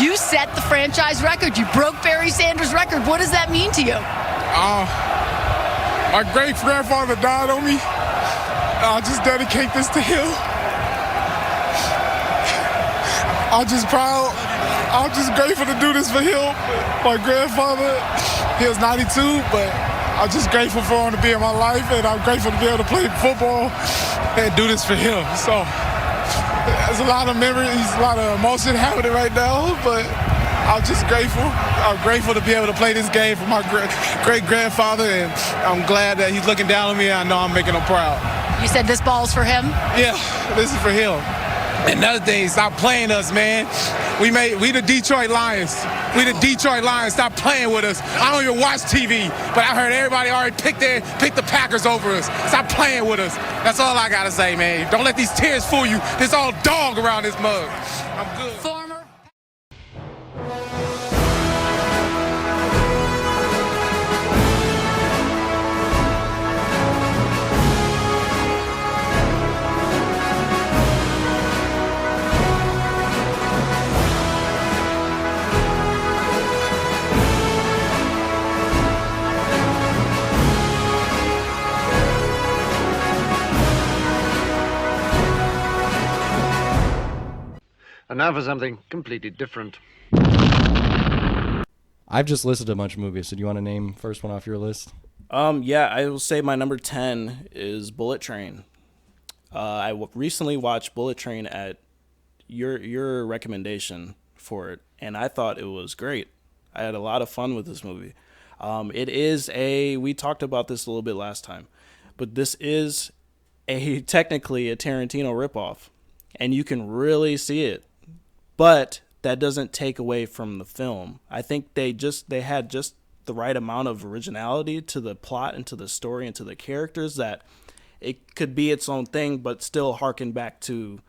You set the franchise record. You broke Barry Sanders' record. What does that mean to you? My great-grandfather died on me. I'll just dedicate this to him. I'm just proud. I'm just grateful to do this for him. My grandfather, he was 92, but I'm just grateful for him to be in my life, and I'm grateful to be able to play football and do this for him. So there's a lot of memories, a lot of emotion happening right now, but I'm just grateful. I'm grateful to be able to play this game for my great-grandfather, and I'm glad that he's looking down on me, and I know I'm making him proud. You said this ball's for him? Yeah, this is for him. Another thing, stop playing us, man. We the Detroit Lions. We the Detroit Lions. Stop playing with us. I don't even watch TV, but I heard everybody already picked the Packers over us. Stop playing with us. That's all I gotta say, man. Don't let these tears fool you. There's all dog around this mug. I'm good. And now for something completely different. I've just listed a bunch of movies. So do you want to name first one off your list? Yeah, I will say my number 10 is Bullet Train. I recently watched Bullet Train at your recommendation for it, and I thought it was great. I had a lot of fun with this movie. We talked about this a little bit last time, but this is technically a Tarantino ripoff, and you can really see it. But that doesn't take away from the film. I think they had just the right amount of originality to the plot and to the story and to the characters that it could be its own thing, but still harken back to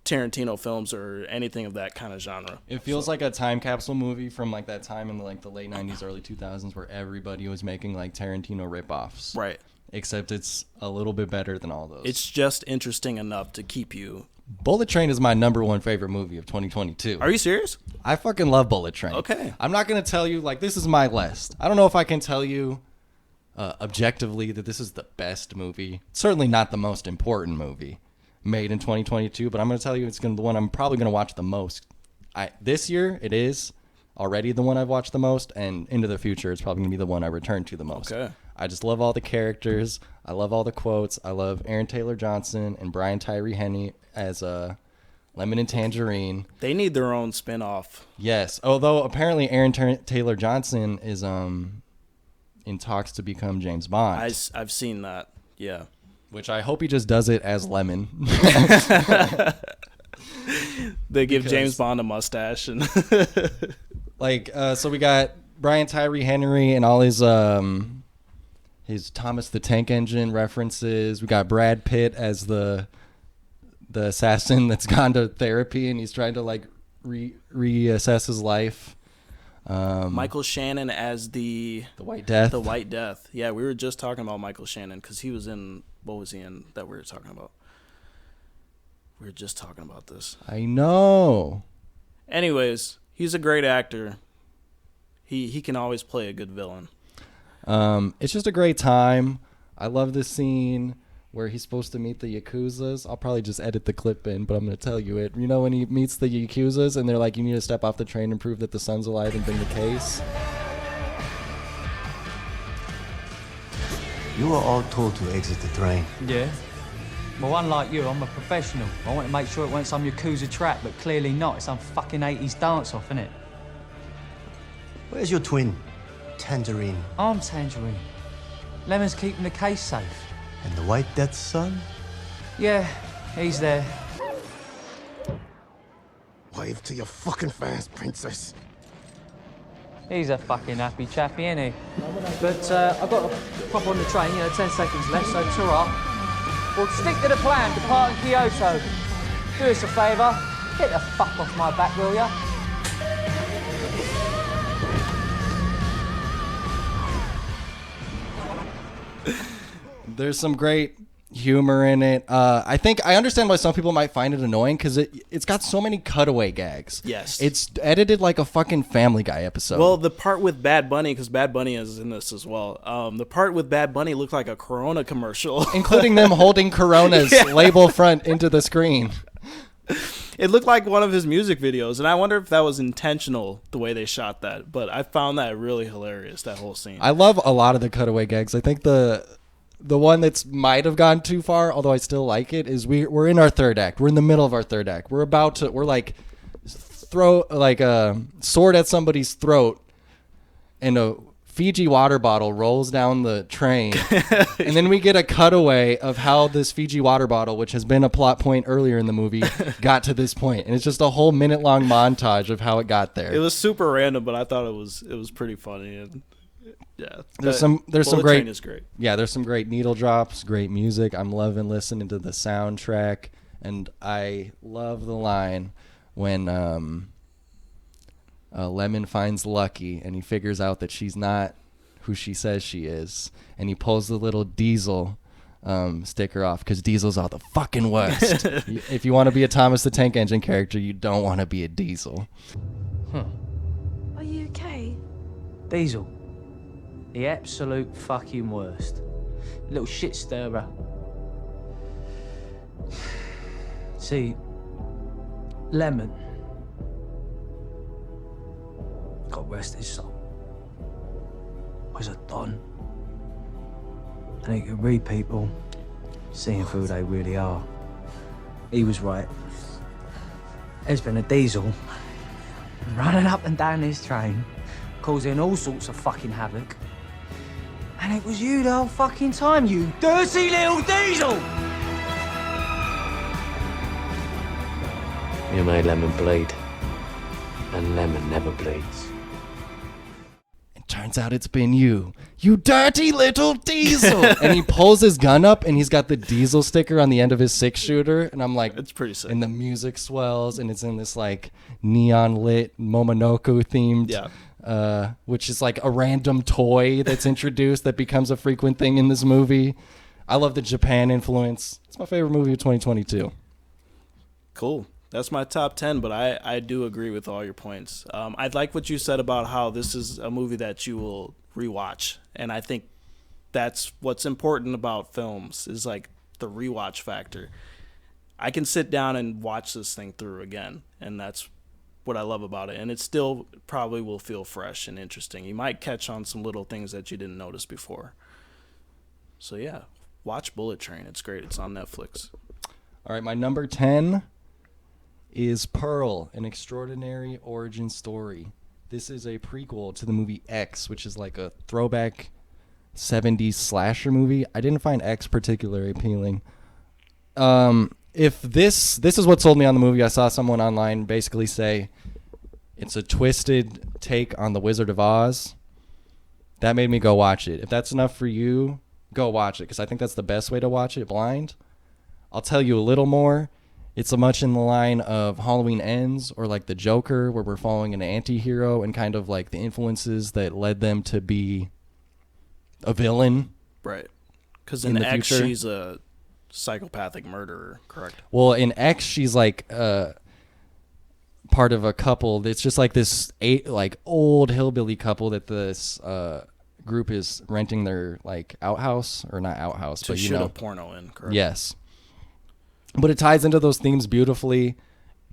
Tarantino films or anything of that kind of genre. It feels like a time capsule movie from like that time in the late 90s, early 2000s where everybody was making like Tarantino ripoffs. Right. Except it's a little bit better than all those. It's just interesting enough to keep you. Bullet Train is my number one favorite movie of 2022. Are you serious? I fucking love Bullet Train. Okay. I'm not going to tell you, like, this is my list. I don't know if I can tell you objectively that this is the best movie. It's certainly not the most important movie made in 2022, but I'm going to tell you it's the one I'm probably going to watch the most. This year, it is already the one I've watched the most, and into the future, it's probably going to be the one I return to the most. Okay. I just love all the characters. I love all the quotes. I love Aaron Taylor Johnson and Brian Tyree Henry as Lemon and Tangerine. They need their own spinoff. Yes, although apparently Aaron Taylor Johnson is in talks to become James Bond. I've seen that. Yeah. Which I hope he just does it as Lemon. They give James Bond a mustache and so we got Brian Tyree Henry and all his Thomas the Tank Engine references. We got Brad Pitt as the assassin that's gone to therapy and he's trying to like reassess his life. Michael Shannon as the White Death. The White Death. Yeah, we were just talking about Michael Shannon because he was in, what was he in that we were talking about? We were just talking about this. I know. Anyways, he's a great actor. He can always play a good villain. It's just a great time. I love this scene where he's supposed to meet the Yakuzas. I'll probably just edit the clip in, but I'm going to tell you it. You know when he meets the Yakuzas and they're like, you need to step off the train and prove that the son's alive and bring the case? You were all told to exit the train. Yeah. Well, unlike you, I'm a professional. I want to make sure it weren't some Yakuza trap, but clearly not. It's some fucking 80s dance-off, innit? Where's your twin, Tangerine? I'm Tangerine. Lemon's keeping the case safe. And the White Death's son? Yeah, he's there. Wave to your fucking fans, princess. He's a fucking happy chappy, ain't he? But I've got to pop on the train, 10 seconds left, so ta-ra. Well, stick to the plan, departing Kyoto. Do us a favour, get the fuck off my back, will ya? There's some great humor in it. I think I understand why some people might find it annoying because it's got so many cutaway gags. Yes. It's edited like a fucking Family Guy episode. Well, the part with Bad Bunny, because Bad Bunny is in this as well. The part with Bad Bunny looked like a Corona commercial. Including them holding Corona's label front into the screen. It looked like one of his music videos, and I wonder if that was intentional, the way they shot that. But I found that really hilarious, that whole scene. I love a lot of the cutaway gags. I think the one that's might have gone too far, although I still like it, is we're in our third act. We're in the middle of our third act. We're like throw like a sword at somebody's throat, and a Fiji water bottle rolls down the train, and then we get a cutaway of how this Fiji water bottle, which has been a plot point earlier in the movie, got to this point, and it's just a whole minute-long montage of how it got there. It was super random, but I thought it was pretty funny. And yeah, there's some great. Train is great. Yeah, there's some great needle drops, great music. I'm loving listening to the soundtrack, and I love the line when Lemon finds Lucky and he figures out that she's not who she says she is, and he pulls the little Diesel sticker off because Diesel's all the fucking worst. If you want to be a Thomas the Tank Engine character, you don't want to be a Diesel. Are you okay? Diesel. The absolute fucking worst. Little shit stirrer. See, Lemon. God rest his soul. Was a don. And he could read people, seeing who they really are. He was right. There's been a Diesel running up and down this train, causing all sorts of fucking havoc. And it was you the whole fucking time, you dirty little Diesel! You made Lemon bleed, and Lemon never bleeds. It turns out it's been you dirty little Diesel! And he pulls his gun up, and he's got the Diesel sticker on the end of his 6-shooter, and I'm like, it's pretty sick. And the music swells, and it's in this like neon lit Momonoke themed, which is like a random toy that's introduced that becomes a frequent thing in this movie. I love the Japan influence. It's my favorite movie of 2022. Cool. That's my top 10, but I do agree with all your points. I like what you said about how this is a movie that you will rewatch, and I think that's what's important about films is like the rewatch factor. I can sit down and watch this thing through again, and that's what I love about it, and it still probably will feel fresh and interesting. You might catch on some little things that you didn't notice before. So yeah, watch Bullet Train. It's great. It's on Netflix. All right, my number 10 is Pearl, An Extraordinary Origin Story. This is a prequel to the movie X, which is like a throwback 70s slasher movie. I didn't find X particularly appealing. If this is what sold me on the movie, I saw someone online basically say it's a twisted take on The Wizard of Oz. That made me go watch it. If that's enough for you, go watch it, because I think that's the best way to watch it blind. I'll tell you a little more. It's a much in the line of Halloween Ends or like The Joker, where we're following an anti-hero and kind of like the influences that led them to be a villain. Right. Because in X, she's a psychopathic murderer, correct? Well, in X, she's like part of a couple. It's just like this old hillbilly couple that this group is renting their like outhouse, or not outhouse, to but shoot a porno in, correct? Yes. But it ties into those themes beautifully.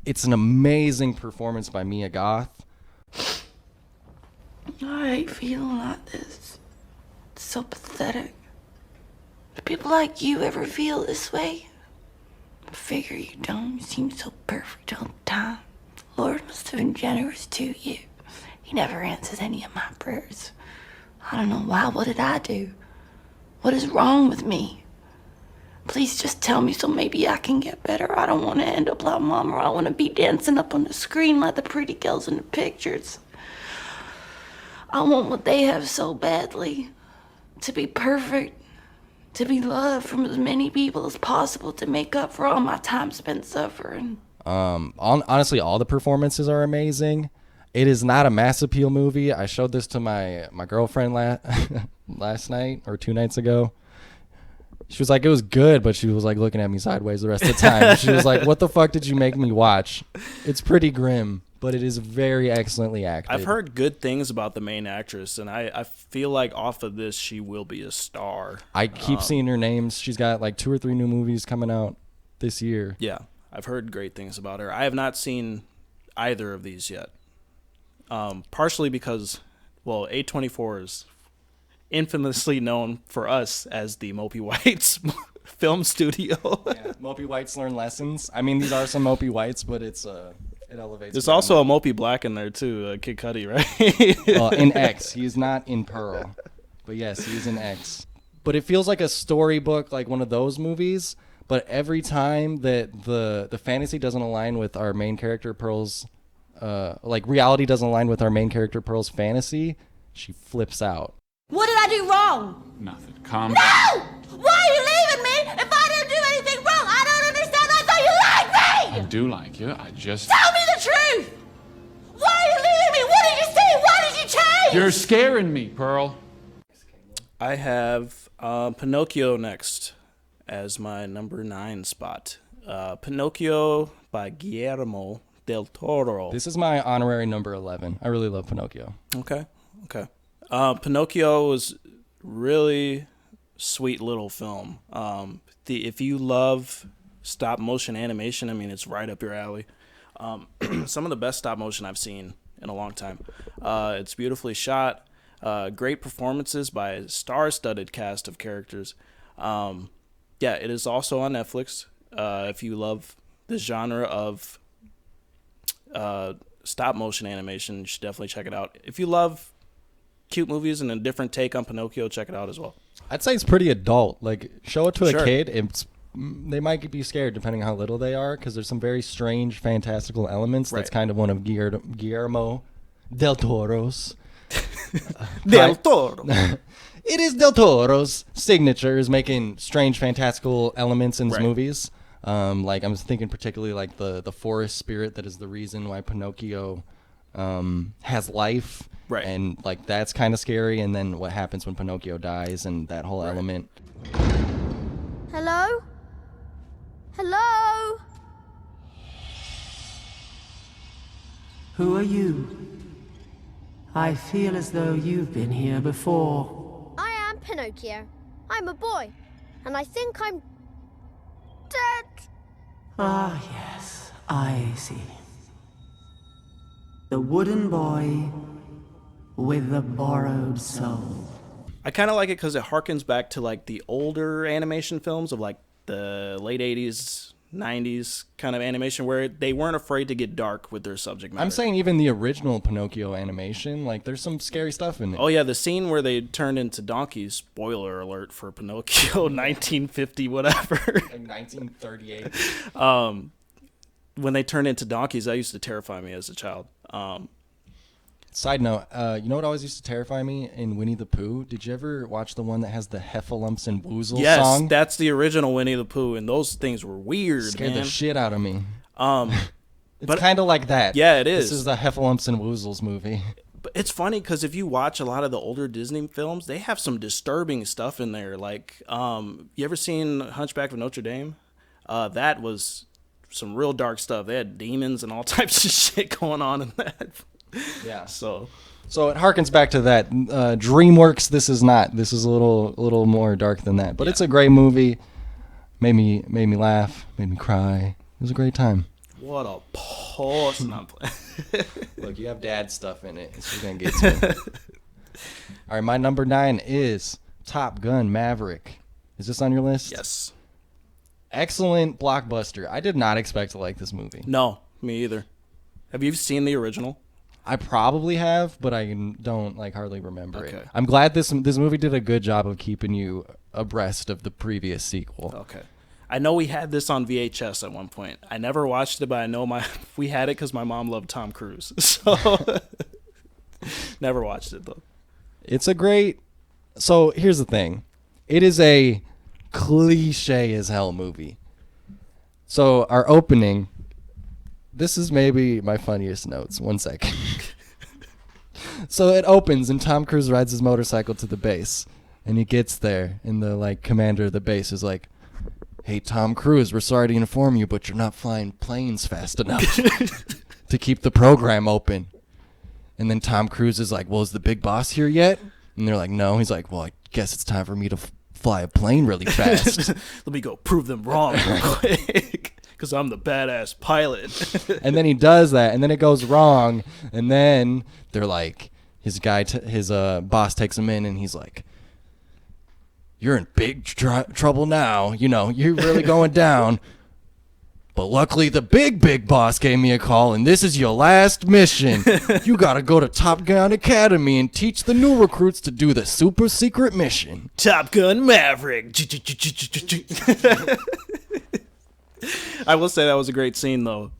It's an amazing performance by Mia Goth. I hate feeling like this. It's so pathetic. Do people like you ever feel this way? I figure you don't. You seem so perfect all the time. Lord must have been generous to you. He never answers any of my prayers. I don't know why. What did I do? What is wrong with me? Please just tell me so maybe I can get better. I don't want to end up like Mom, or I want to be dancing up on the screen like the pretty girls in the pictures. I want what they have so badly. To be perfect. To be loved from as many people as possible to make up for all my time spent suffering. Honestly, all the performances are amazing. It is not a mass appeal movie. I showed this to my girlfriend last night or 2 nights ago. She was like, it was good, but she was like looking at me sideways the rest of the time. She was like, what the fuck did you make me watch? It's pretty grim, but it is very excellently acted. I've heard good things about the main actress, and I feel like off of this, she will be a star. I keep seeing her names. She's got like 2 or 3 new movies coming out this year. Yeah, I've heard great things about her. I have not seen either of these yet. Partially because, well, A24 is infamously known for us as the Mopey Whites film studio. Yeah, Mopey Whites learn lessons. I mean, these are some Mopey Whites, but it elevates. There's also a Mopey Black in there too, Kid Cudi, right? Well, in X, he's not in Pearl, but yes, he's in X. But it feels like a storybook, like one of those movies. But every time that the fantasy doesn't align with our main character Pearl's, like reality doesn't align with our main character Pearl's fantasy, she flips out. What did I do wrong? Nothing. Calm No! down. Why are you leaving me if I didn't do anything wrong? I don't understand. I thought you liked me! I do like you. I just... Tell me the truth! Why are you leaving me? What did you see? Why did you change? You're scaring me, Pearl. I have Pinocchio next as my number 9 spot. Pinocchio by Guillermo del Toro. This is my honorary number 11. I really love Pinocchio. Okay. Pinocchio was really sweet little film. If you love stop motion animation, I mean, it's right up your alley. Some of the best stop motion I've seen in a long time. It's beautifully shot. Great performances by a star-studded cast of characters. Yeah, it is also on Netflix. If you love this genre of stop motion animation, you should definitely check it out. If you love cute movies and a different take on Pinocchio, check it out as well. I'd say it's pretty adult. Like, show it to Sure. a kid. They might be scared depending on how little they are, because there's some very strange, fantastical elements. Right. That's kind of one of Guillermo del Toro's. Del Toro. It is Del Toro's signature, is making strange, fantastical elements in his Right. movies. Like, I'm thinking particularly like the forest spirit that is the reason why Pinocchio has life. Right. And like that's kind of scary. And then what happens when Pinocchio dies and that whole element. Hello? Hello? Who are you? I feel as though you've been here before. I am Pinocchio. I'm a boy, and I think I'm dead. Ah, yes, I see. The wooden boy with the borrowed soul. I kind of like it because it harkens back to like the older animation films of like the late 80s, 90s kind of animation where they weren't afraid to get dark with their subject matter. I'm saying even the original Pinocchio animation, like there's some scary stuff in it. Oh yeah, the scene where they turned into donkeys, spoiler alert for Pinocchio 1950 whatever. Like 1938. When they turned into donkeys, that used to terrify me as a child. Side note, you know what always used to terrify me in Winnie the Pooh? Did you ever watch the one that has the Heffalumps and Woozles Yes, song? that's the original Winnie the Pooh, and those things were weird, Scared man. the shit out of me. It's but- kind of like that. Yeah, it is. This is the Heffalumps and Woozles movie. But it's funny because if you watch a lot of the older Disney films, they have some disturbing stuff in there. Like, you ever seen Hunchback of Notre Dame? That was some real dark stuff. They had demons and all types of shit going on in that. Yeah. So it harkens back to that. DreamWorks, this is not. This is a little more dark than that. But it's a great movie. Made me laugh, made me cry. It was a great time. what a pause. Not playing. Look, you have dad stuff in it. It's just going to get to it. All right, my number 9 is Top Gun Maverick. Is this on your list? Yes. Excellent blockbuster. I did not expect to like this movie. No, me either. Have you seen the original? I probably have, but I don't like hardly remember Okay. it. I'm glad this movie did a good job of keeping you abreast of the previous sequel. Okay. I know we had this on VHS at one point. I never watched it, but I know we had it because my mom loved Tom Cruise. So never watched it though. It's a great. So here's the thing, it is a cliche as hell movie. So our opening. This is maybe my funniest notes. 1 second. So it opens and Tom Cruise rides his motorcycle to the base. And he gets there, and the like commander of the base is like, "Hey, Tom Cruise, we're sorry to inform you, but you're not flying planes fast enough to keep the program open." And then Tom Cruise is like, "Well, is the big boss here yet?" And they're like, "No." He's like, "Well, I guess it's time for me to fly a plane really fast." Let me go prove them wrong real quick, because I'm the badass pilot. And then he does that, and then it goes wrong, and then they're like, his boss takes him in, and he's like, "You're in big trouble now. You know, you're really going down. But luckily, the big boss gave me a call, and this is your last mission. You gotta go to Top Gun Academy and teach the new recruits to do the super secret mission." Top Gun Maverick. I will say that was a great scene, though.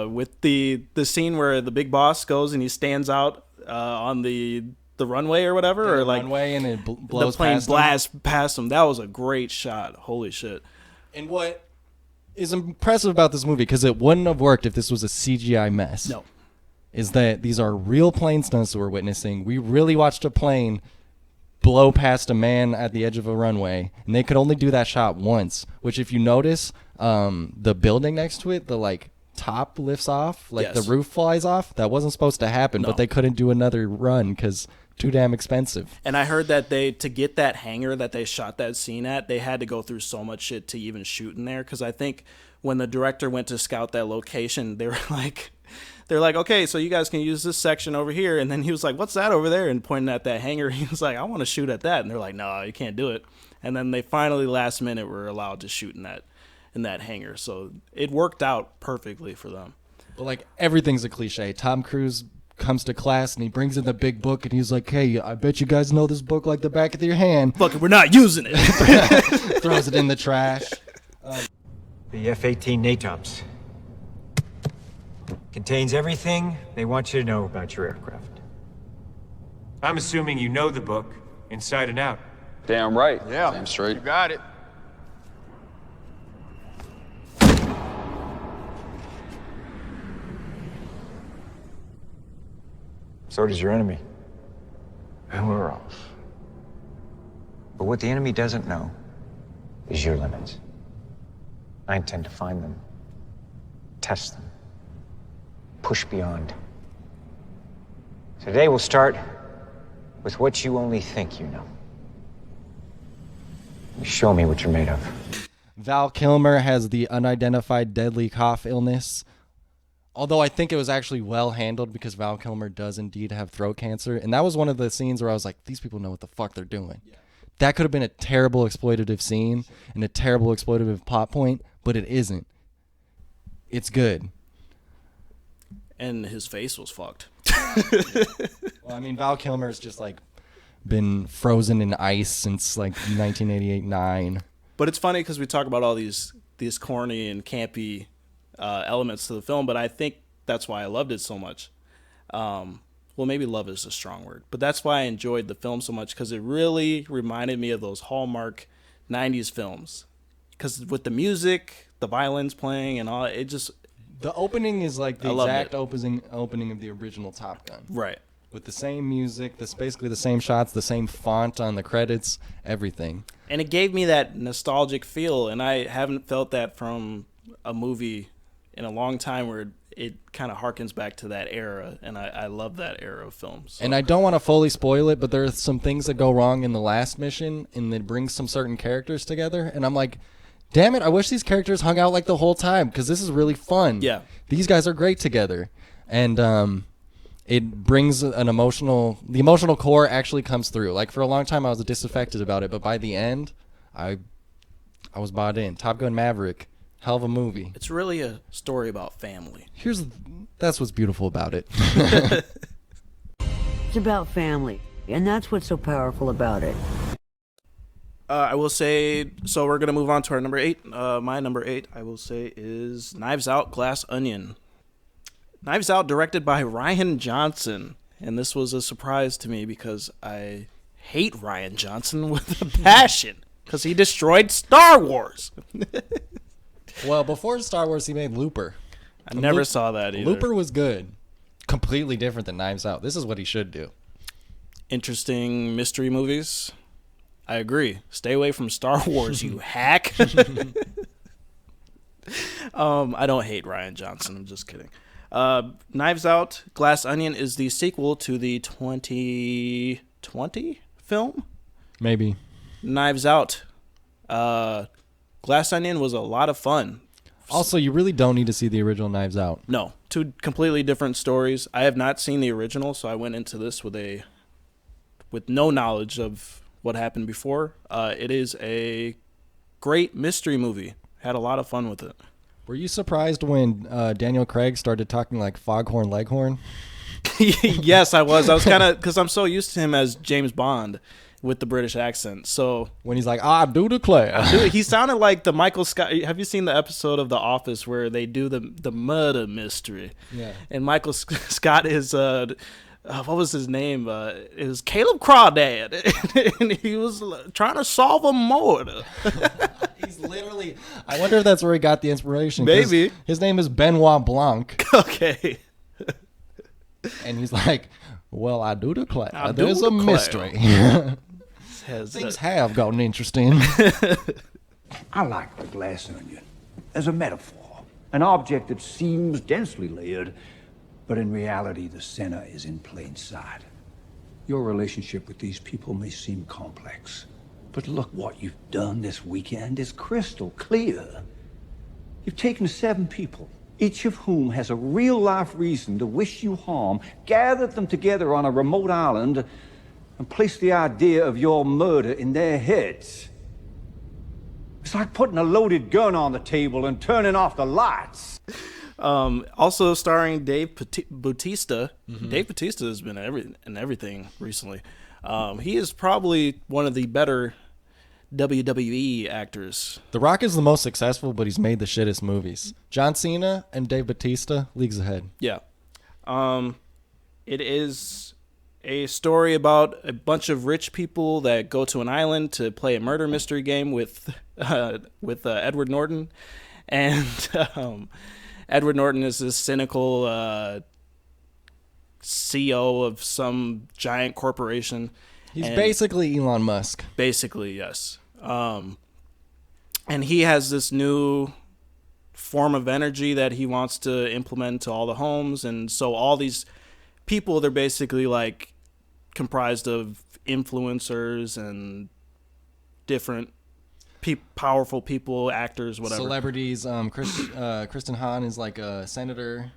With the scene where the big boss goes and he stands out on the runway or whatever, Yeah, or like runway, and it blows the plane past him. blasts past him. That was a great shot. Holy shit! And what is impressive about this movie, because it wouldn't have worked if this was a CGI mess, No. is that these are real plane stunts that we're witnessing. We really watched a plane blow past a man at the edge of a runway, and they could only do that shot once, which if you notice, the building next to it, the like top lifts off, like Yes. the roof flies off. That wasn't supposed to happen, No. but they couldn't do another run because too damn expensive. And I heard that to get that hangar that they shot that scene at, they had to go through so much shit to even shoot in there. Because I think when the director went to scout that location, they're like, "Okay, so you guys can use this section over here." And then he was like, "What's that over there?" And pointing at that hangar, he was like, "I want to shoot at that." And they're like, "No, you can't do it." And then they finally, last minute, were allowed to shoot in that hangar. So it worked out perfectly for them. But like everything's a cliche. Tom Cruise comes to class and he brings in the big book and he's like, "Hey, I bet you guys know this book like the back of your hand." Fuck it, we're not using it. Throws it in the trash. The F-18 NATOPS contains everything they want you to know about your aircraft. I'm assuming you know the book inside and out. Damn right. Yeah. Damn straight. You got it. So does your enemy. And we're off. But what the enemy doesn't know is your limits. I intend to find them, test them, push beyond. Today we'll start with what you only think you know. Show me what you're made of. Val Kilmer has the unidentified deadly cough illness. Although I think it was actually well handled because Val Kilmer does indeed have throat cancer. And that was one of the scenes where I was like, these people know what the fuck they're doing. Yeah. That could have been a terrible exploitative scene and a terrible exploitative plot point, but it isn't. It's good. And his face was fucked. Well, I mean, Val Kilmer's just like been frozen in ice since like 1988-9. But it's funny because we talk about all these corny and campy elements to the film, but I think that's why I loved it so much. Well, maybe love is a strong word, but that's why I enjoyed the film so much, because it really reminded me of those Hallmark 90s films. Because with the music, the violins playing, and all, it just... The opening is like the I loved exact it. opening of the original Top Gun. Right. With the same music, basically the same shots, the same font on the credits, everything. And it gave me that nostalgic feel, and I haven't felt that from a movie in a long time, where it kind of harkens back to that era, and I love that era of films. So. And I don't want to fully spoil it, but there are some things that go wrong in the last mission, and it brings some certain characters together, and I'm like, damn it, I wish these characters hung out like the whole time, because this is really fun. Yeah. These guys are great together. And it brings the emotional core actually comes through. Like, for a long time, I was disaffected about it, but by the end, I was bought in. Top Gun Maverick, hell of a movie. It's really a story about family. That's what's beautiful about it. It's about family, and that's what's so powerful about it. I will say, so we're going to move on to our number 8. My number 8, I will say, is Knives Out, Glass Onion. Knives Out, directed by Rian Johnson. And this was a surprise to me because I hate Rian Johnson with a passion, because he destroyed Star Wars. Well, before Star Wars, he made Looper. I never saw that either. Looper was good. Completely different than Knives Out. This is what he should do. Interesting mystery movies. I agree. Stay away from Star Wars, you hack. I don't hate Rian Johnson. I'm just kidding. Knives Out, Glass Onion is the sequel to the 2020 film. Maybe. Knives Out. Glass Onion was a lot of fun. Also, you really don't need to see the original Knives Out. No, two completely different stories. I have not seen the original, so I went into this with no knowledge of what happened before. It is a great mystery movie. Had a lot of fun with it. Were you surprised when Daniel Craig started talking like Foghorn Leghorn? Yes, I was. I was kind of, because I'm so used to him as James Bond with the British accent. So when he's like, I do declare. He sounded like the Michael Scott. Have you seen the episode of The Office where they do the murder mystery? Yeah. And Michael Scott is, what was his name? It was Caleb Crawdad. And he was trying to solve a murder. He's literally, I wonder if that's where he got the inspiration. Maybe. His name is Benoit Blanc. Okay. And he's like, well, I do declare. I There's do a declare. mystery. Things have gotten interesting. I like the glass onion as a metaphor, an object that seems densely layered, but in reality, the center is in plain sight. Your relationship with these people may seem complex, but look what you've done this weekend is crystal clear. You've taken 7 people, each of whom has a real-life reason to wish you harm, gathered them together on a remote island, and placed the idea of your murder in their heads. It's like putting a loaded gun on the table and turning off the lights. Also starring Dave Bautista. Mm-hmm. Dave Bautista has been in everything recently. He is probably one of the better WWE actors. The Rock is the most successful, but he's made the shittest movies. John Cena and Dave Bautista, leagues ahead. Yeah. It is a story about a bunch of rich people that go to an island to play a murder mystery game with Edward Norton. And Edward Norton is this cynical CEO of some giant corporation. He's basically Elon Musk. Basically, yes. And he has this new form of energy that he wants to implement to all the homes. And so all these people, they're basically like comprised of influencers and different powerful people, actors, whatever. Celebrities. Kristen Hahn is like a senator.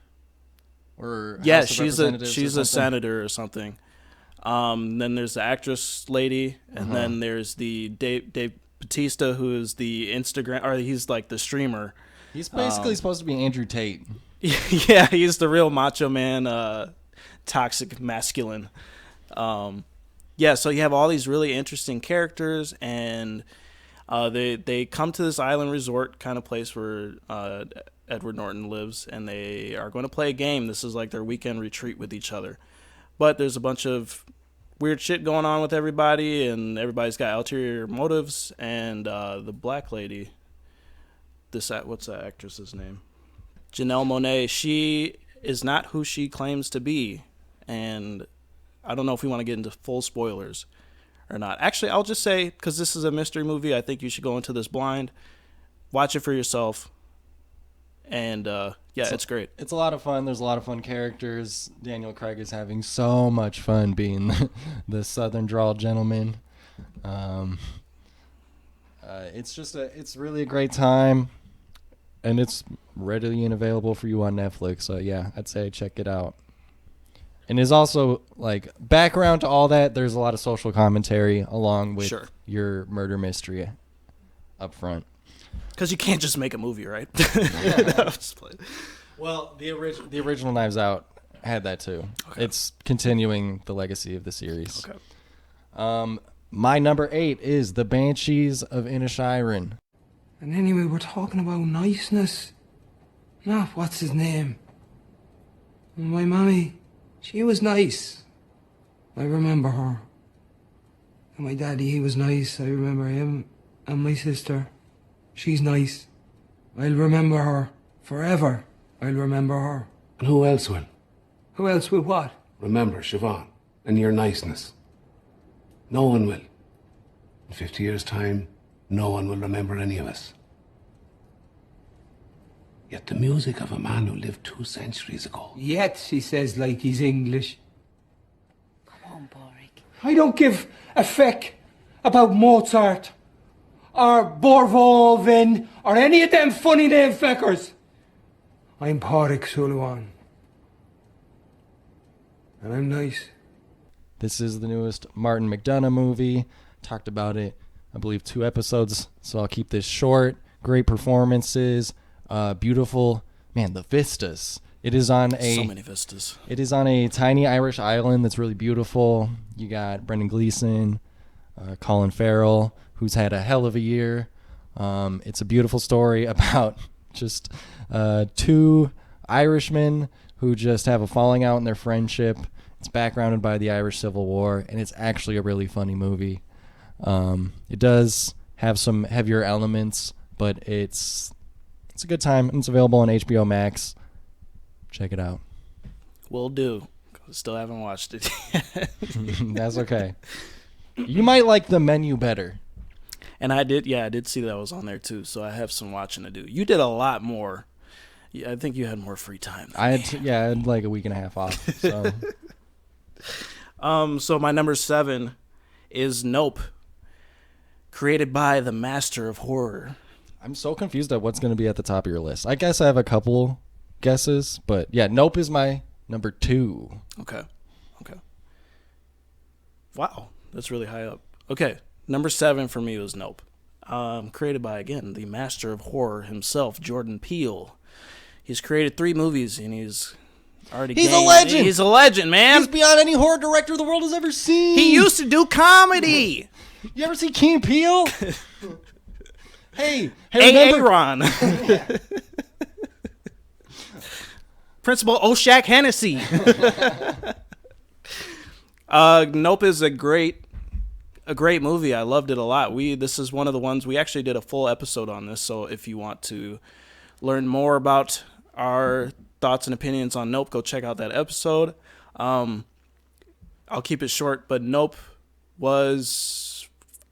Or yeah, House of she's Representatives a senator or something. Then there's the actress lady, and Uh-huh. then there's the Dave Bautista, who is the Instagram, or he's like the streamer. He's basically supposed to be Andrew Tate. Yeah, he's the real macho man, toxic masculine. Yeah, so you have all these really interesting characters, and they come to this island resort kind of place where Edward Norton lives, and they are going to play a game. This is like their weekend retreat with each other. But there's a bunch of weird shit going on with everybody, and everybody's got ulterior motives. And the black lady, what's that actress's name? Janelle Monáe. She is not who she claims to be, and I don't know if we want to get into full spoilers or not. Actually, I'll just say, because this is a mystery movie, I think you should go into this blind, watch it for yourself, and yeah, it's great. It's a lot of fun. There's a lot of fun characters. Daniel Craig is having so much fun being the Southern drawl gentleman. It's really a great time, and it's readily and available for you on Netflix. So yeah, I'd say check it out. And there's also, like, background to all that, there's a lot of social commentary along with your murder mystery up front. Because you can't just make a movie, right? Yeah. Well, the original Knives Out had that too. Okay. It's continuing the legacy of the series. Okay. My number 8 is The Banshees of Inisherin. And anyway, we're talking about niceness. Nah, what's his name? My mommy, she was nice. I remember her. And my daddy, he was nice. I remember him. And my sister, she's nice. I'll remember her. Forever, I'll remember her. And who else will? Who else will what? Remember Siobhan and your niceness. No one will. In 50 years' time, no one will remember any of us. Yet the music of a man who lived 2 centuries ago. Yet, he says like he's English. Come on, Boric. I don't give a feck about Mozart or Beethoven or any of them funny name feckers. I'm Pádraig Sullivan. And I'm nice. This is the newest Martin McDonagh movie. Talked about it, I believe, 2 episodes, so I'll keep this short. Great performances. Beautiful, man, the vistas. It is on So many vistas. It is on a tiny Irish island that's really beautiful. You got Brendan Gleeson, Colin Farrell, who's had a hell of a year. It's a beautiful story about just 2 Irishmen who just have a falling out in their friendship. It's backgrounded by the Irish Civil War, and it's actually a really funny movie. It does have some heavier elements, but it's a good time, and it's available on HBO Max. Check it out. Will do. Still haven't watched it. That's okay. You might like The Menu better. And I did see that was on there too, so I have some watching to do. You did a lot more. Yeah, I think you had more free time. I had like a week and a half off. So, so my number 7 is Nope, created by the master of horror. I'm so confused at what's going to be at the top of your list. I guess I have a couple guesses, but yeah, Nope is my number 2. Okay. Wow, that's really high up. Okay, number 7 for me was Nope. Created by, again, the master of horror himself, Jordan Peele. He's created 3 movies, and he's already He's a legend! He's a legend, man! He's beyond any horror director the world has ever seen! He used to do comedy! You ever see Key and Peele? Hey, remember? Aaron. Principal Oshak Hennessy. Nope is a great movie. I loved it a lot. This is one of the ones we actually did a full episode on this. So if you want to learn more about our thoughts and opinions on Nope, go check out that episode. I'll keep it short, but Nope was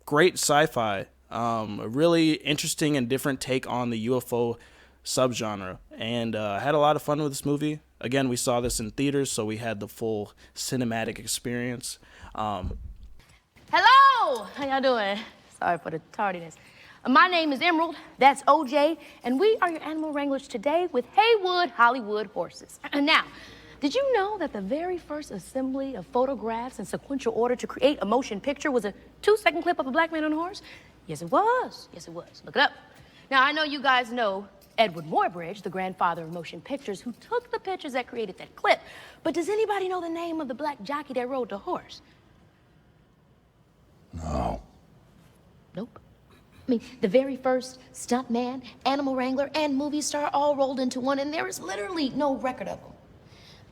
great sci-fi. A really interesting and different take on the UFO subgenre, and I had a lot of fun with this movie. Again, we saw this in theaters, so we had the full cinematic experience. Hello! How y'all doing? Sorry for the tardiness. My name is Emerald, that's OJ, and we are your animal wranglers today with Haywood Hollywood horses. Now, did you know that the very first assembly of photographs in sequential order to create a motion picture was a 2-second clip of a black man on a horse? Yes, it was. Yes, it was. Look it up. Now, I know you guys know Edward Muybridge, the grandfather of motion pictures, who took the pictures that created that clip. But does anybody know the name of the black jockey that rode the horse? No. Nope. I mean, the very first stuntman, animal wrangler, and movie star all rolled into one, and there is literally no record of them.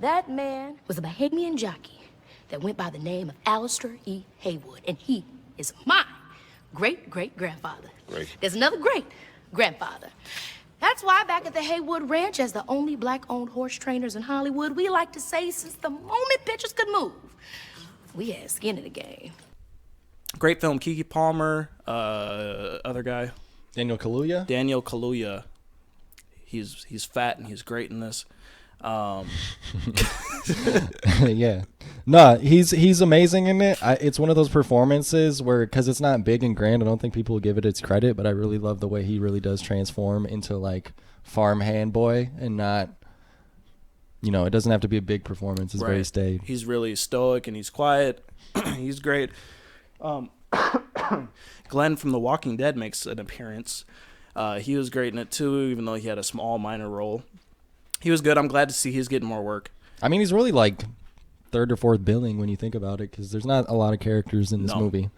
That man was a Bahamian jockey that went by the name of Alistair E. Haywood, and he is my great-great-grandfather. Great. There's another great-grandfather. That's why back at the Haywood Ranch, as the only black-owned horse trainers in Hollywood, we like to say since the moment pictures could move, we had skin in the game. Great film. Keke Palmer, other guy. Daniel Kaluuya. He's fat and he's great in this. Yeah. No, he's amazing in it. It's one of those performances where, because it's not big and grand, I don't think people give it its credit, but I really love the way he really does transform into like farmhand boy and not, it doesn't have to be a big performance. It's very staid. He's really stoic and he's quiet. He's great. Glenn from The Walking Dead makes an appearance. He was great in it too, even though he had a small minor role. He was good. I'm glad to see he's getting more work. I mean, he's really like third or fourth billing when you think about it, because there's not a lot of characters in this movie.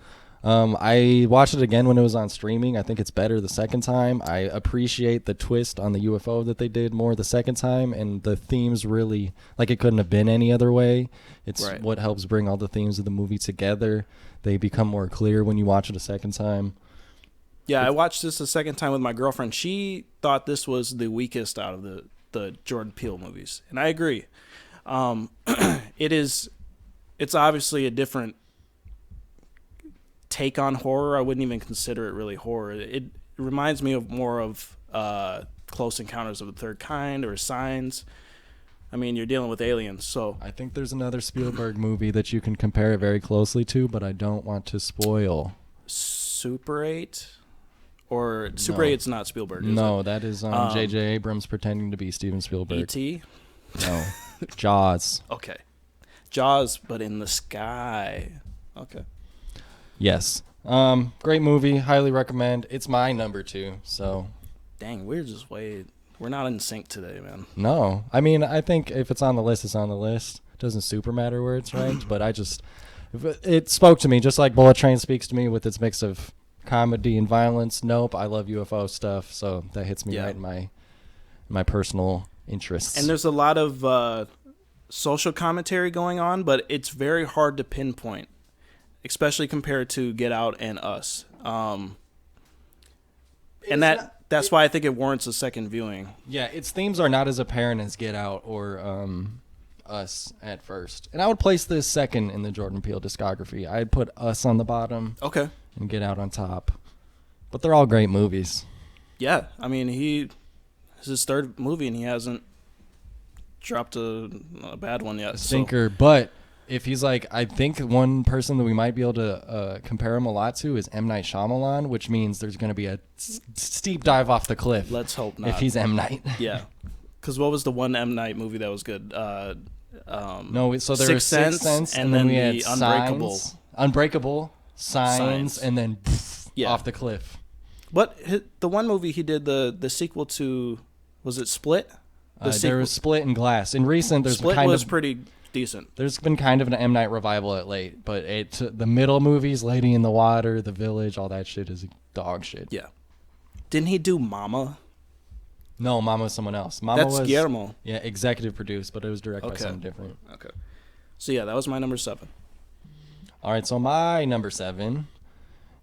I watched it again when it was on streaming. I think it's better the second time. I appreciate the twist on the UFO that they did more the second time, and the themes really, like, it couldn't have been any other way. It's what helps bring all the themes of the movie together. They become more clear when you watch it a second time. Yeah, I watched this the second time with my girlfriend. She thought this was the weakest out of the Jordan Peele movies, and I agree. It's obviously a different take on horror. I wouldn't even consider it really horror. It reminds me of more of Close Encounters of the Third Kind or Signs. I mean, you're dealing with aliens, so... I think there's another Spielberg movie that you can compare it very closely to, but I don't want to spoil. Super 8? Or Super 8's not Spielberg, is No, it? that is J.J. Abrams pretending to be Steven Spielberg. E.T.? No. Jaws. Okay. Jaws, but in the sky. Okay. Yes. Great movie. Highly recommend. It's my number 2, so... Dang, we're not in sync today, man. No. I mean, I think if it's on the list, it's on the list. It doesn't super matter where it's ranked, but it spoke to me, just like Bullet Train speaks to me with its mix of comedy and violence. Nope, I love UFO stuff, so that hits me right in my personal interests. And there's a lot of social commentary going on, but it's very hard to pinpoint, especially compared to Get Out and Us. And that's why I think it warrants a second viewing. Yeah, its themes are not as apparent as Get Out or Us at first. And I would place this second in the Jordan Peele discography. I'd put Us on the bottom. Okay. And Get Out on top. But they're all great movies. Yeah, I mean, it's his third movie and he hasn't dropped a bad one yet. A stinker, but if he's like, I think one person that we might be able to compare him a lot to is M. Night Shyamalan, which means there's going to be a steep dive off the cliff. Let's hope not. If he's M. Night. Yeah. Because what was the one M. Night movie that was good? No, so there was Sixth Sense, and then we had Unbreakable, Signs, and then off the cliff. But the one movie he did, the sequel to, was it Split? There was Split and Glass. In recent, there's Split was pretty decent. There's been kind of an M. Night revival at late, but the middle movies, Lady in the Water, The Village, all that shit is dog shit. Yeah. Didn't he do Mama? No, Mama was someone else. That's Guillermo. Yeah, executive produced, but it was directed by someone different. Okay. So yeah, that was my number 7. All right, so my number 7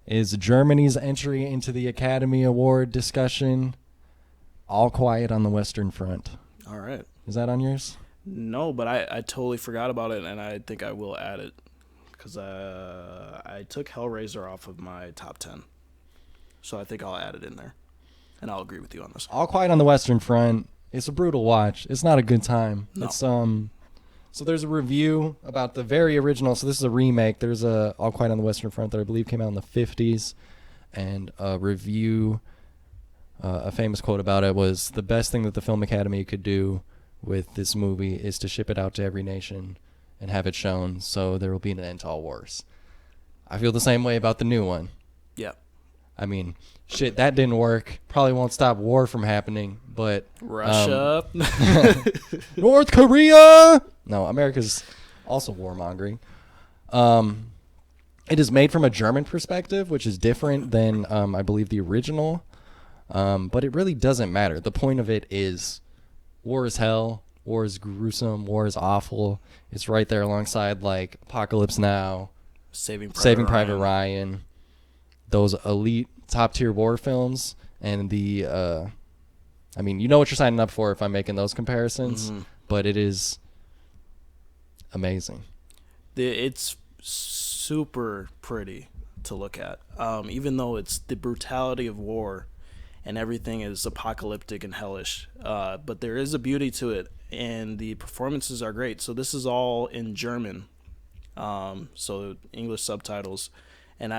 is Germany's entry into the Academy Award discussion, All Quiet on the Western Front. All right. Is that on yours? No, but I totally forgot about it, and I think I will add it because I took Hellraiser off of my top 10. So I think I'll add it in there, and I'll agree with you on this. All Quiet on the Western Front. It's a brutal watch. It's not a good time. No. It's So there's a review about the very original. So this is a remake. There's a All Quiet on the Western Front that I believe came out in the 50s, and a review. A famous quote about it was, the best thing that the Film Academy could do with this movie is to ship it out to every nation and have it shown so there will be an end to all wars. I feel the same way about the new one. Yeah. I mean, shit, that didn't work. Probably won't stop war from happening, but... Russia. North Korea! No, America's also warmongering. It is made from a German perspective, which is different than, I believe, the original. But it really doesn't matter. The point of it is war is hell, war is gruesome, war is awful. It's right there alongside like Apocalypse Now, Saving Private Ryan, those elite top tier war films, and the I mean, you know what you're signing up for if I'm making those comparisons, but it is amazing. It's super pretty to look at, even though it's the brutality of war and everything is apocalyptic and hellish, but there is a beauty to it, and the performances are great. So this is all in German, so English subtitles, and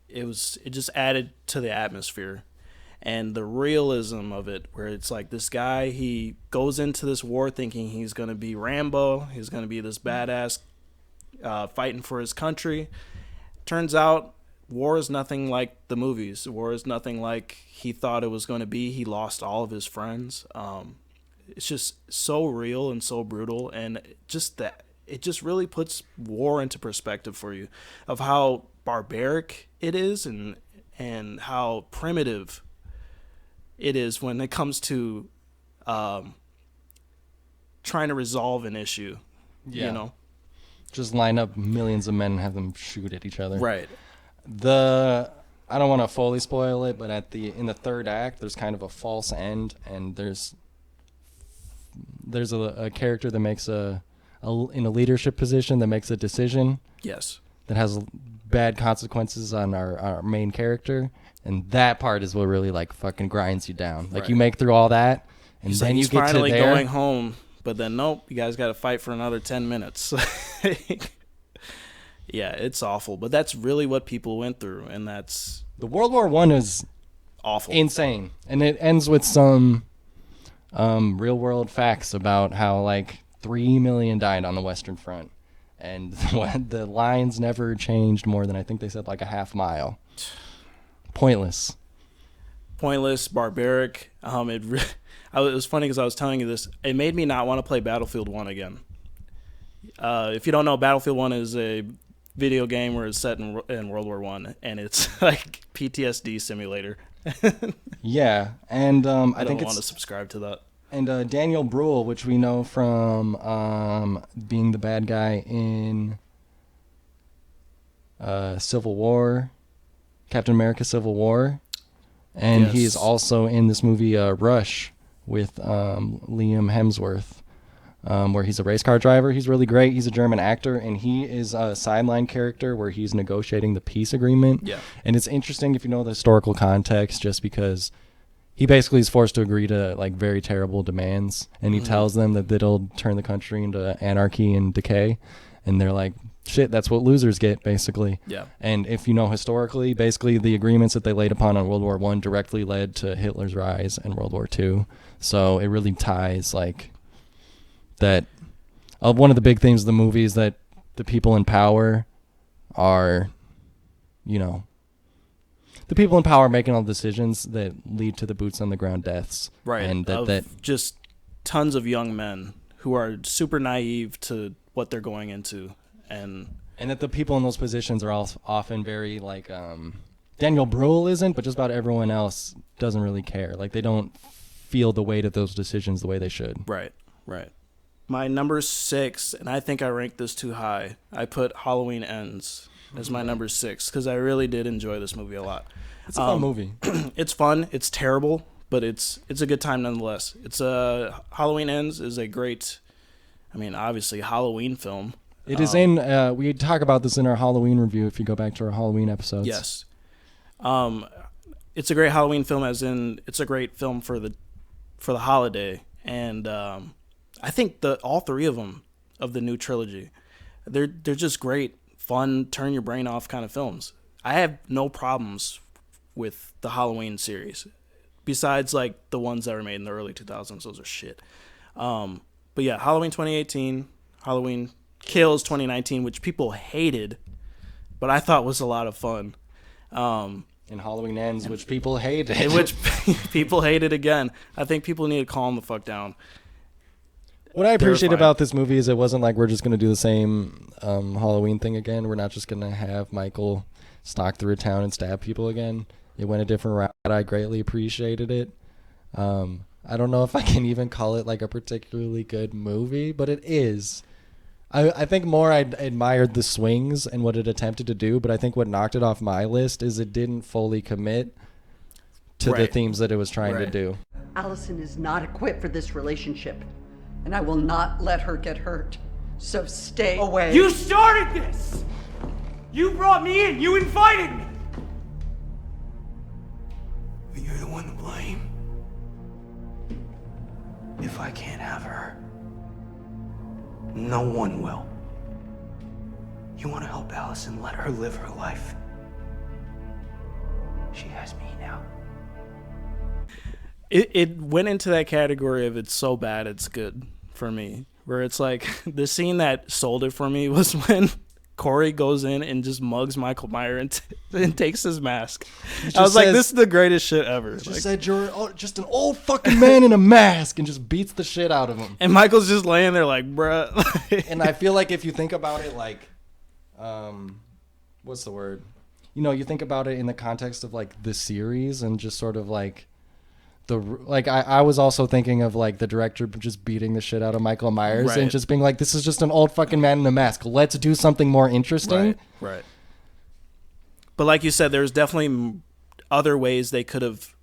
it just added to the atmosphere and the realism of it, where it's like this guy, he goes into this war thinking he's going to be Rambo, he's going to be this badass fighting for his country. Turns out war is nothing like the movies. War is nothing like he thought it was going to be. He lost all of his friends. It's just so real and so brutal, and it just really puts war into perspective for you of how barbaric it is and how primitive it is when it comes to trying to resolve an issue. Yeah. You know, just line up millions of men and have them shoot at each other. Right. I don't want to fully spoil it, but in the third act, there's kind of a false end, and there's a character that makes in a leadership position that makes a decision. Yes. That has bad consequences on our main character, and that part is what really like fucking grinds you down. Like you make through all that, and He's then you he's get to finally there. going home, but then nope, you guys got to fight for another 10 minutes. Yeah, it's awful, but that's really what people went through, and that's the World War I is awful, insane, and it ends with some real world facts about how like 3 million died on the Western Front, and the lines never changed more than I think they said like a half mile. Pointless, barbaric. It was funny because I was telling you this. It made me not want to play Battlefield 1 again. If you don't know, Battlefield 1 is a video game where it's set in World War I, and it's like PTSD simulator. Yeah, and I think don't it's want to subscribe to that. And Daniel Bruhl, which we know from being the bad guy in Civil War, Captain America: Civil War, and Yes. he's also in this movie Rush with Liam Hemsworth, where he's a race car driver. He's really great. He's a German actor, and he is a sideline character where he's negotiating the peace agreement. Yeah. And it's interesting if you know the historical context, just because he basically is forced to agree to like very terrible demands, and he tells them that it'll turn the country into anarchy and decay, and they're like, shit, that's what losers get, basically. Yeah. And if you know historically, basically the agreements that they laid upon on World War I directly led to Hitler's rise and World War II. So it really ties like that. One of the big themes of the movie is that the people in power are, you know, the people in power making all the decisions that lead to the boots on the ground deaths. Right. And that just tons of young men who are super naive to what they're going into. And that the people in those positions are all often very like Daniel Bruhl isn't, but just about everyone else doesn't really care. Like they don't feel the weight of those decisions the way they should. Right. My number 6, and I think I ranked this too high. I put Halloween Ends as my number 6 because I really did enjoy this movie a lot. It's a fun movie. It's fun. It's terrible, but it's a good time nonetheless. Halloween Ends is a great, obviously Halloween film. It is in. We talk about this in our Halloween review. If you go back to our Halloween episodes. Yes. It's a great Halloween film, as in it's a great film for the holiday, and I think all three of them of the new trilogy, they're just great, fun, turn your brain off kind of films. I have no problems with the Halloween series, besides like the ones that were made in the early 2000s. Those are shit. But yeah, Halloween 2018, Halloween Kills 2019, which people hated, but I thought was a lot of fun. And Halloween Ends, which people hated. Which people hated again. I think people need to calm the fuck down. What I appreciate about this movie is it wasn't like we're just going to do the same Halloween thing again. We're not just going to have Michael stalk through a town and stab people again. It went a different route. I greatly appreciated it. I don't know if I can even call it like a particularly good movie, but it is. I think more I admired the swings and what it attempted to do, but I think what knocked it off my list is it didn't fully commit to the themes that it was trying to do. Allison is not equipped for this relationship, and I will not let her get hurt. So stay away. You started this! You brought me in! You invited me! But you're the one to blame. If I can't have her, no one will. You want to help Allison, let her live her life. She has me now. It went into that category of it's so bad it's good for me, where it's like the scene that sold it for me was when Corey goes in and just mugs Michael Myers and takes his mask. I was like, this is the greatest shit ever. Just said you're just an old fucking man in a mask, and just beats the shit out of him. And Michael's just laying there like, bruh. And I feel like if you think about it like, what's the word? You think about it in the context of like the series and just sort of like I was also thinking of like the director just beating the shit out of Michael Myers and just being like, this is just an old fucking man in a mask. Let's do something more interesting. Right. But like you said, there's definitely other ways they could have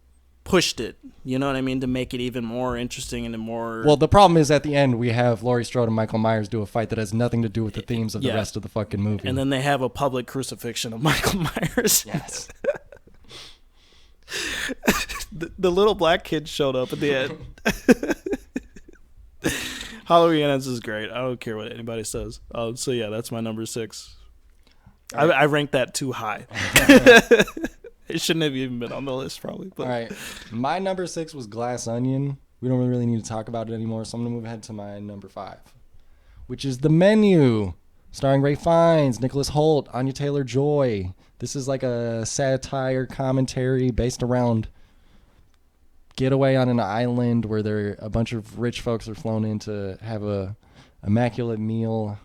pushed it. You know what I mean? To make it even more interesting and more. Well, the problem is at the end we have Laurie Strode and Michael Myers do a fight that has nothing to do with the themes of the rest of the fucking movie. And then they have a public crucifixion of Michael Myers. Yes. the little black kid showed up at the end. Halloween Ends is great. I don't care what anybody says. So yeah, that's my number 6. I ranked that too high. It shouldn't have even been on the list, probably. But. All right. My number 6 was Glass Onion. We don't really need to talk about it anymore, so I'm going to move ahead to my number 5, which is The Menu, starring Ray Fiennes, Nicholas Hoult, Anya Taylor-Joy. This is like a satire commentary based around getaway on an island where a bunch of rich folks are flown in to have a immaculate meal.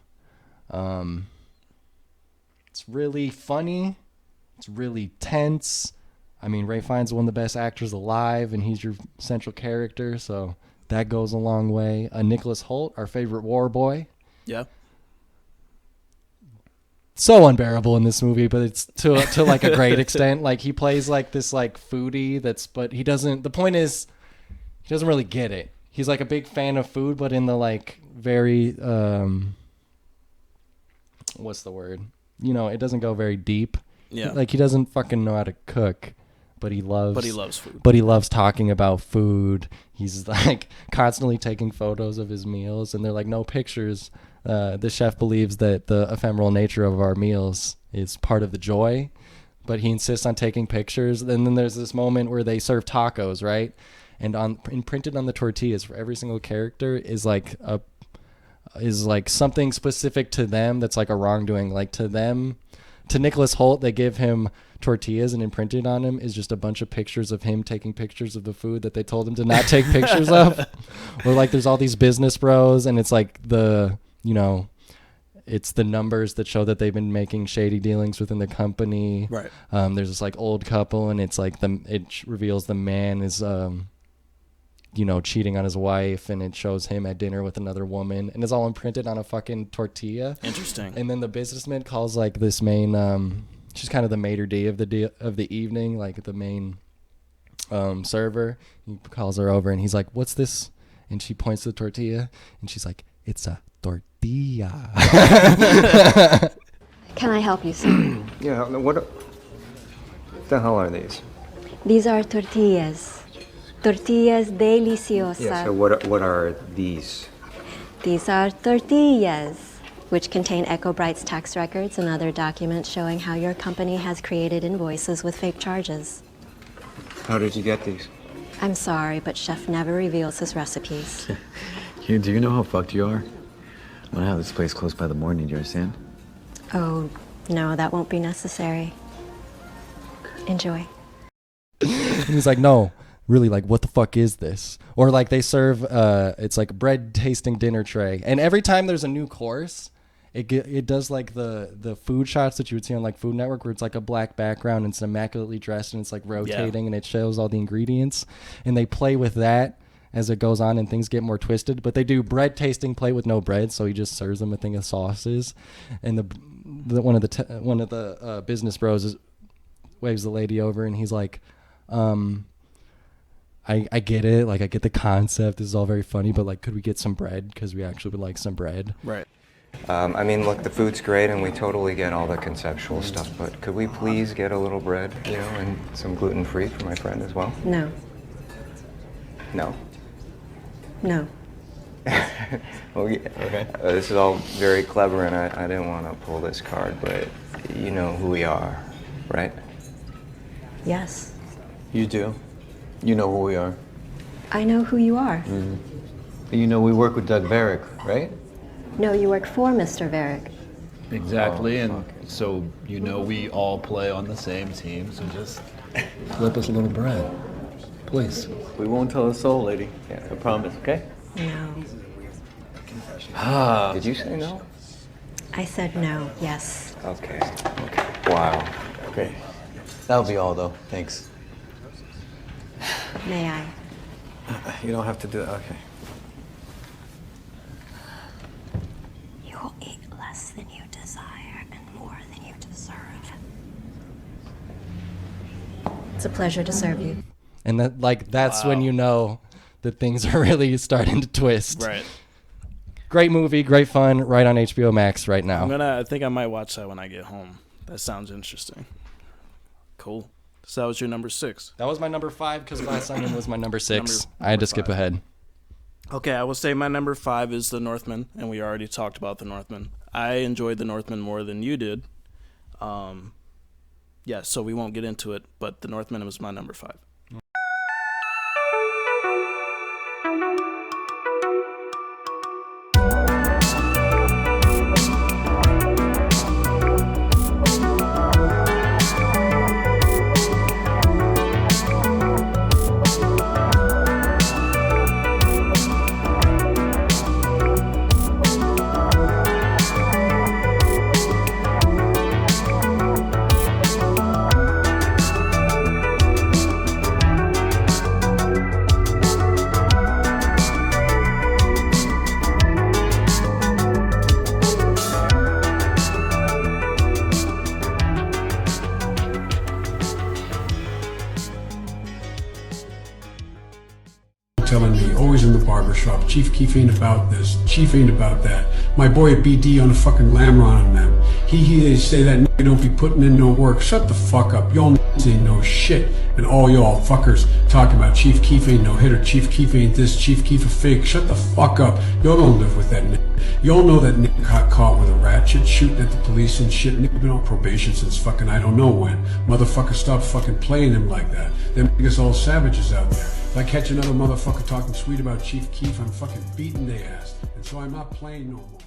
It's really funny. It's really tense. I mean, Ray Fiennes is one of the best actors alive, and he's your central character, so that goes a long way. Nicholas Hoult, our favorite war boy. Yeah. So unbearable in this movie, but it's to like a great extent. Like, he plays like this like foodie but he doesn't. The point is, he doesn't really get it. He's like a big fan of food, but in the like very what's the word? You know, it doesn't go very deep. Yeah. Like, he doesn't fucking know how to cook, but he loves food. But he loves talking about food. He's like constantly taking photos of his meals, and they're like, no pictures. The chef believes that the ephemeral nature of our meals is part of the joy, but he insists on taking pictures. And then there's this moment where they serve tacos, right? And imprinted on the tortillas for every single character is like something specific to them that's like a wrongdoing. Like, to them, to Nicholas Hoult, they give him tortillas, and imprinted on him is just a bunch of pictures of him taking pictures of the food that they told him to not take pictures of. Or like, there's all these business bros, and it's like it's the numbers that show that they've been making shady dealings within the company. Right. There's this like old couple, and it's like it reveals the man is cheating on his wife, and it shows him at dinner with another woman, and it's all imprinted on a fucking tortilla. Interesting. And then the businessman calls like this main she's kind of the maitre d' of the evening, like the main server. He calls her over, and he's like, "What's this?" And she points to the tortilla, and she's like, "It's a tortilla." Can I help you, sir? Yeah, what the hell are these? These are tortillas. Tortillas deliciosas. Yeah, so what are these? These are tortillas, which contain EchoBright's tax records and other documents showing how your company has created invoices with fake charges. How did you get these? I'm sorry, but Chef never reveals his recipes. Do you know how fucked you are? I'm gonna have this place closed by the morning, do you understand? Oh, no, that won't be necessary. Enjoy. And he's like, "No, really, like, what the fuck is this?" Or like, they serve it's like a bread tasting dinner tray, and every time there's a new course, it does like the food shots that you would see on like Food Network, where it's like a black background and it's immaculately dressed, and it's like rotating, and it shows all the ingredients, and they play with that as it goes on, and things get more twisted. But they do bread tasting plate with no bread, so he just serves them a thing of sauces, and one of the business bros waves the lady over, and he's like, I get it, like, I get the concept, this is all very funny, but like, could we get some bread, because we actually would like some bread. Right. I mean, look, the food's great, and we totally get all the conceptual stuff, but could we please get a little bread, and some gluten-free for my friend as well? No. No. No. Well, yeah, okay. This is all very clever, and I didn't want to pull this card, but you know who we are, right? Yes. You do? You know who we are? I know who you are. Mm-hmm. You know we work with Doug Varick, right? No, you work for Mr. Varick. Exactly, and so you know we all play on the same team, so just flip us a little bread. Please. We won't tell a soul, lady. Yeah, I promise, okay? No. Did you say no? I said no, yes. Okay. Wow. Okay. That'll be all, though. Thanks. May I? You don't have to do that. Okay. You will eat less than you desire and more than you deserve. It's a pleasure to serve you. And that's when you know that things are really starting to twist. Right. Great movie, great fun, right on HBO Max right now. I think I might watch that when I get home. That sounds interesting. Cool. So that was your number 6. That was my number 5 because Glass Onion was my number 6. I had to skip ahead. Okay, I will say my number 5 is The Northman, and we already talked about The Northman. I enjoyed The Northman more than you did. Yeah, so we won't get into it, but The Northman was my number 5. Telling me, always in the barbershop, Chief Keef ain't about this, Chief ain't about that. My boy at BD on the fucking Lamron and them. They say that nigga don't be putting in no work. Shut the fuck up. Y'all ain't no shit. And all y'all fuckers talking about Chief Keef ain't no hitter, Chief Keef ain't this, Chief Keef a fake. Shut the fuck up. Y'all don't live with that nigga. Y'all know that nigga got caught with a ratchet shooting at the police and shit. Nigga been on probation since fucking I don't know when. Motherfucker, stop fucking playing him like that. Them niggas all savages out there. If I catch another motherfucker talking sweet about Chief Keef, I'm fucking beating their ass. And so I'm not playing no more.